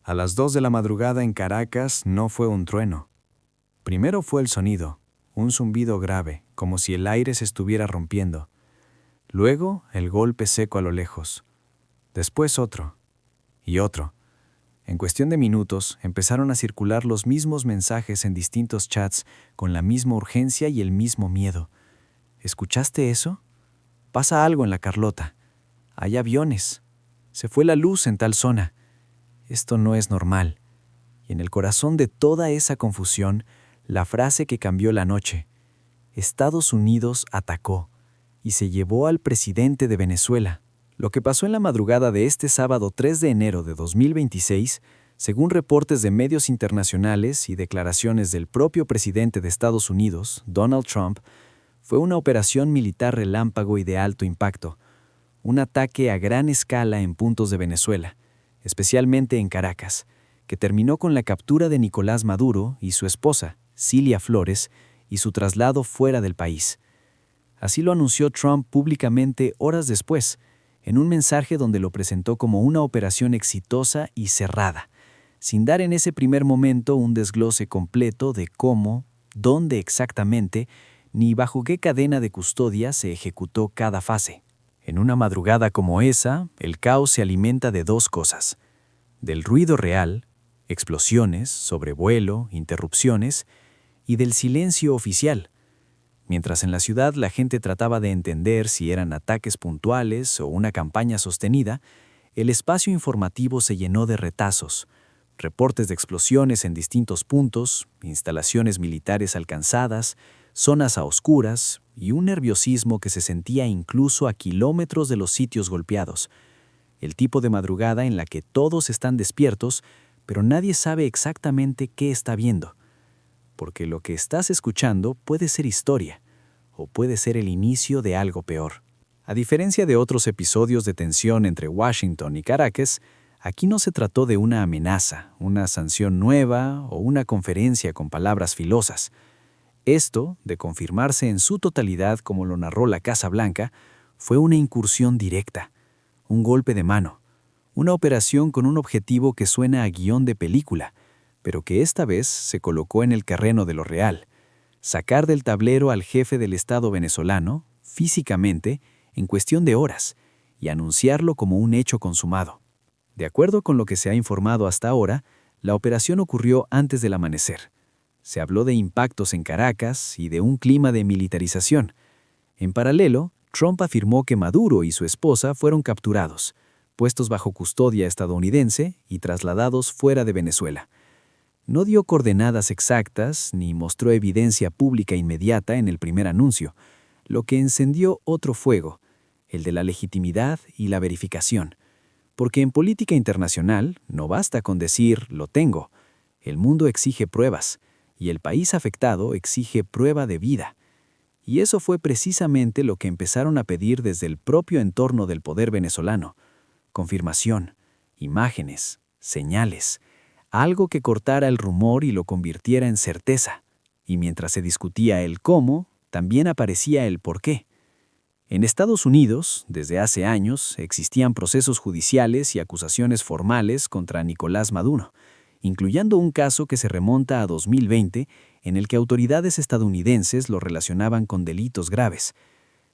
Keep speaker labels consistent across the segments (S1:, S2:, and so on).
S1: A las 2 de la madrugada en Caracas no fue un trueno. Primero fue el sonido, un zumbido grave, como si el aire se estuviera rompiendo. Luego el golpe seco a lo lejos. Después otro. Y otro. En cuestión de minutos empezaron a circular los mismos mensajes en distintos chats con la misma urgencia y el mismo miedo. ¿Escuchaste eso? Pasa algo en la Carlota. Hay aviones. Se fue la luz en tal zona. Esto no es normal. Y en el corazón de toda esa confusión, la frase que cambió la noche. Estados Unidos atacó y se llevó al presidente de Venezuela. Lo que pasó en la madrugada de este sábado 3 de enero de 2026, según reportes de medios internacionales y declaraciones del propio presidente de Estados Unidos, Donald Trump, fue una operación militar relámpago y de alto impacto, un ataque a gran escala en puntos de Venezuela, especialmente en Caracas, que terminó con la captura de Nicolás Maduro y su esposa, Cilia Flores, y su traslado fuera del país. Así lo anunció Trump públicamente horas después, en un mensaje donde lo presentó como una operación exitosa y cerrada, sin dar en ese primer momento un desglose completo de cómo, dónde exactamente, ni bajo qué cadena de custodia se ejecutó cada fase. En una madrugada como esa, el caos se alimenta de dos cosas: del ruido real, explosiones, sobrevuelo, interrupciones, y del silencio oficial. Mientras en la ciudad la gente trataba de entender si eran ataques puntuales o una campaña sostenida, el espacio informativo se llenó de retazos, reportes de explosiones en distintos puntos, instalaciones militares alcanzadas, zonas a oscuras y un nerviosismo que se sentía incluso a kilómetros de los sitios golpeados. El tipo de madrugada en la que todos están despiertos, pero nadie sabe exactamente qué está viendo. Porque lo que estás escuchando puede ser historia, o puede ser el inicio de algo peor. A diferencia de otros episodios de tensión entre Washington y Caracas, aquí no se trató de una amenaza, una sanción nueva o una conferencia con palabras filosas. Esto, de confirmarse en su totalidad como lo narró la Casa Blanca, fue una incursión directa, un golpe de mano, una operación con un objetivo que suena a guión de película, pero que esta vez se colocó en el terreno de lo real: sacar del tablero al jefe del Estado venezolano, físicamente, en cuestión de horas, y anunciarlo como un hecho consumado. De acuerdo con lo que se ha informado hasta ahora, la operación ocurrió antes del amanecer. Se habló de impactos en Caracas y de un clima de militarización. En paralelo, Trump afirmó que Maduro y su esposa fueron capturados, puestos bajo custodia estadounidense y trasladados fuera de Venezuela. No dio coordenadas exactas ni mostró evidencia pública inmediata en el primer anuncio, lo que encendió otro fuego, el de la legitimidad y la verificación. Porque en política internacional no basta con decir «lo tengo». El mundo exige pruebas, y el país afectado exige prueba de vida. Y eso fue precisamente lo que empezaron a pedir desde el propio entorno del poder venezolano: confirmación, imágenes, señales, algo que cortara el rumor y lo convirtiera en certeza. Y mientras se discutía el cómo, también aparecía el por qué. En Estados Unidos, desde hace años, existían procesos judiciales y acusaciones formales contra Nicolás Maduro, incluyendo un caso que se remonta a 2020, en el que autoridades estadounidenses lo relacionaban con delitos graves.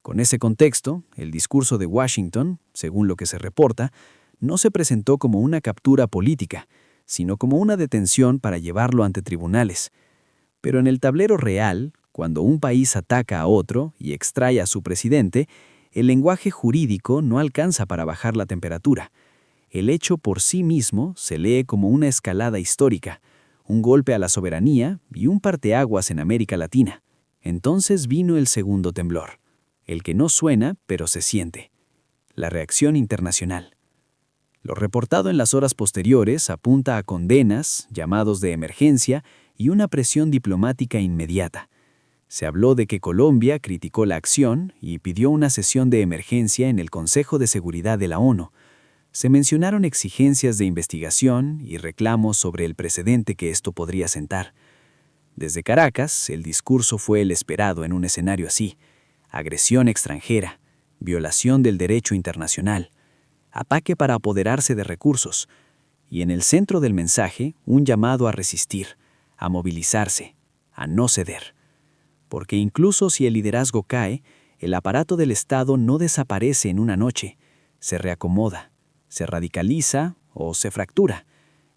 S1: Con ese contexto, el discurso de Washington, según lo que se reporta, no se presentó como una captura política, sino como una detención para llevarlo ante tribunales. Pero en el tablero real, cuando un país ataca a otro y extrae a su presidente, el lenguaje jurídico no alcanza para bajar la temperatura. El hecho por sí mismo se lee como una escalada histórica, un golpe a la soberanía y un parteaguas en América Latina. Entonces vino el segundo temblor, el que no suena pero se siente: la reacción internacional. Lo reportado en las horas posteriores apunta a condenas, llamados de emergencia y una presión diplomática inmediata. Se habló de que Colombia criticó la acción y pidió una sesión de emergencia en el Consejo de Seguridad de la ONU. Se mencionaron exigencias de investigación y reclamos sobre el precedente que esto podría sentar. Desde Caracas, el discurso fue el esperado en un escenario así: agresión extranjera, violación del derecho internacional, ataque para apoderarse de recursos.
S2: y en el centro del mensaje un llamado a resistir, a movilizarse, a no ceder. Porque incluso si el liderazgo cae, el aparato del Estado no desaparece en una noche, se reacomoda, se radicaliza o se fractura,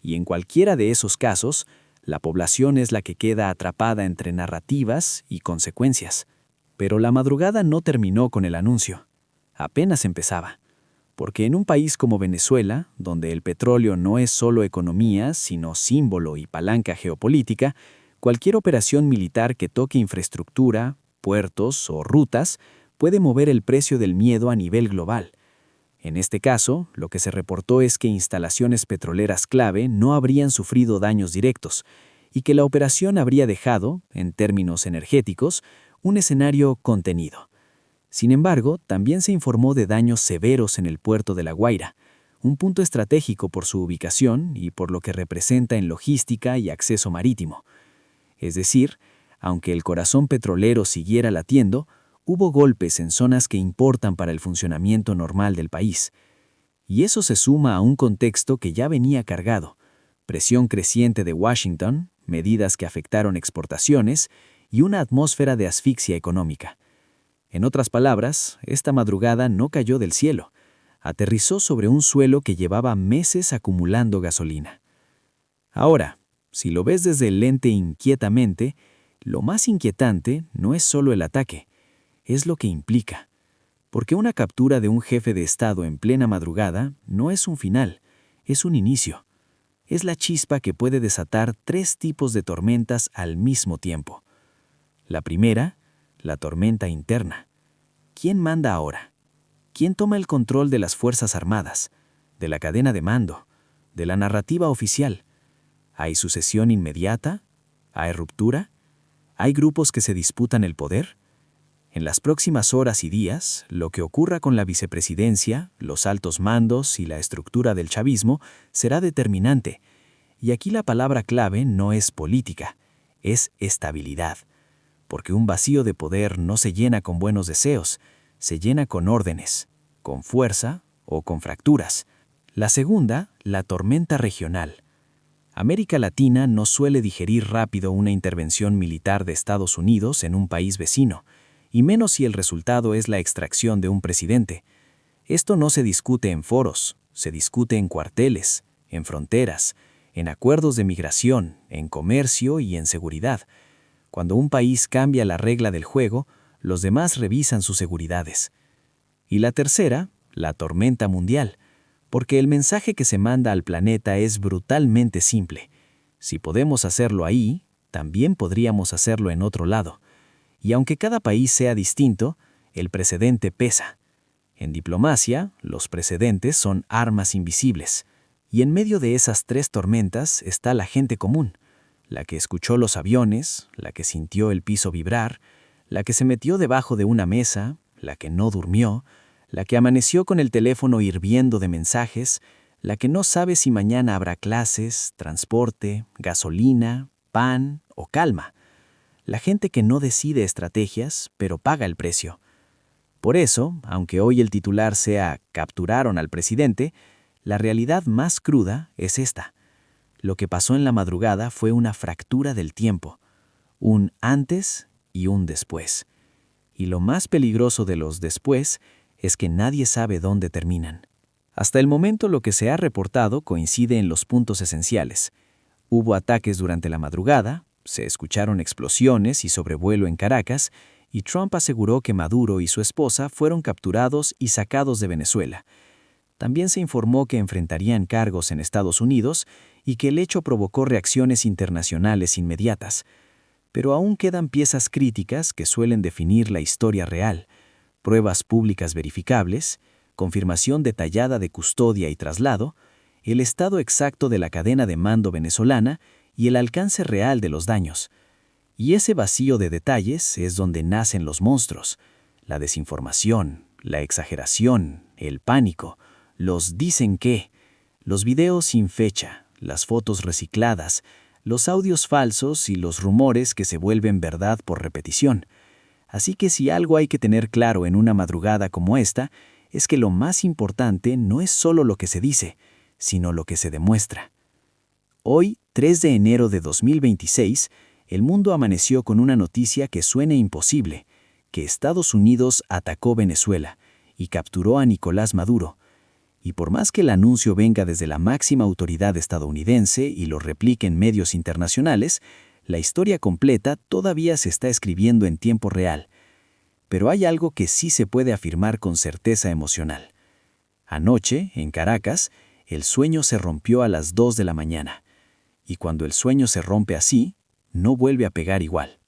S2: y en cualquiera de esos casos, la población es la que queda atrapada entre narrativas y consecuencias. Pero la madrugada no terminó con el anuncio, apenas empezaba. Porque en un país como Venezuela, donde el petróleo no es solo economía, sino símbolo y palanca geopolítica, cualquier operación militar que toque infraestructura, puertos o rutas puede mover el precio del miedo a nivel global. En este caso, lo que se reportó es que instalaciones petroleras clave no habrían sufrido daños directos y que la operación habría dejado, en términos energéticos, un escenario contenido. Sin embargo, también se informó de daños severos en el puerto de La Guaira, un punto estratégico por su ubicación y por lo que representa en logística y acceso marítimo. Es decir, aunque el corazón petrolero siguiera latiendo, hubo golpes en zonas que importan para el funcionamiento normal del país. Y eso se suma a un contexto que ya venía cargado: presión creciente de Washington, medidas que afectaron exportaciones y una atmósfera de asfixia económica. En otras palabras, esta madrugada no cayó del cielo, aterrizó sobre un suelo que llevaba meses acumulando gasolina. Ahora, si lo ves desde el lente inquietamente, lo más inquietante no es solo el ataque, es lo que implica. Porque una captura de un jefe de Estado en plena madrugada no es un final, es un inicio. Es la chispa que puede desatar 3 tipos de tormentas al mismo tiempo. La primera, la tormenta interna. ¿Quién manda ahora? ¿Quién toma el control de las Fuerzas Armadas, de la cadena de mando, de la narrativa oficial? ¿Hay sucesión inmediata? ¿Hay ruptura? ¿Hay grupos que se disputan el poder? En las próximas horas y días, lo que ocurra con la vicepresidencia, los altos mandos y la estructura del chavismo será determinante. Y aquí la palabra clave no es política, es estabilidad. Porque un vacío de poder no se llena con buenos deseos, se llena con órdenes, con fuerza o con fracturas. La segunda, la tormenta regional. América Latina no suele digerir rápido una intervención militar de Estados Unidos en un país vecino, y menos si el resultado es la extracción de un presidente. Esto no se discute en foros, se discute en cuarteles, en fronteras, en acuerdos de migración, en comercio y en seguridad. Cuando un país cambia la regla del juego, los demás revisan sus seguridades. Y la tercera, la tormenta mundial, porque el mensaje que se manda al planeta es brutalmente simple. Si podemos hacerlo ahí, también podríamos hacerlo en otro lado. Y aunque cada país sea distinto, el precedente pesa. En diplomacia, los precedentes son armas invisibles. Y en medio de esas 3 tormentas está la gente común, la que escuchó los aviones, la que sintió el piso vibrar, la que se metió debajo de una mesa, la que no durmió, la que amaneció con el teléfono hirviendo de mensajes, la que no sabe si mañana habrá clases, transporte, gasolina, pan o calma. La gente que no decide estrategias, pero paga el precio. Por eso, aunque hoy el titular sea «Capturaron al presidente», la realidad más cruda es esta. Lo que pasó en la madrugada fue una fractura del tiempo, un antes y un después. Y lo más peligroso de los después es que nadie sabe dónde terminan. Hasta el momento lo que se ha reportado coincide en los puntos esenciales. Hubo ataques durante la madrugada, se escucharon explosiones y sobrevuelo en Caracas, y Trump aseguró que Maduro y su esposa fueron capturados y sacados de Venezuela. También se informó que enfrentarían cargos en Estados Unidos y que el hecho provocó reacciones internacionales inmediatas. Pero aún quedan piezas críticas que suelen definir la historia real: pruebas públicas verificables, confirmación detallada de custodia y traslado, el estado exacto de la cadena de mando venezolana y el alcance real de los daños. Y ese vacío de detalles es donde nacen los monstruos: la desinformación, la exageración, el pánico, los dicen que, los videos sin fecha, las fotos recicladas, los audios falsos y los rumores que se vuelven verdad por repetición. Así que si algo hay que tener claro en una madrugada como esta, es que lo más importante no es solo lo que se dice, sino lo que se demuestra. Hoy, 3 de enero de 2026, el mundo amaneció con una noticia que suena imposible, que Estados Unidos atacó Venezuela y capturó a Nicolás Maduro. Y por más que el anuncio venga desde la máxima autoridad estadounidense y lo repliquen medios internacionales, la historia completa todavía se está escribiendo en tiempo real. Pero hay algo que sí se puede afirmar con certeza emocional. Anoche, en Caracas, el sueño se rompió a las 2 de la mañana. Y cuando el sueño se rompe así, no vuelve a pegar igual.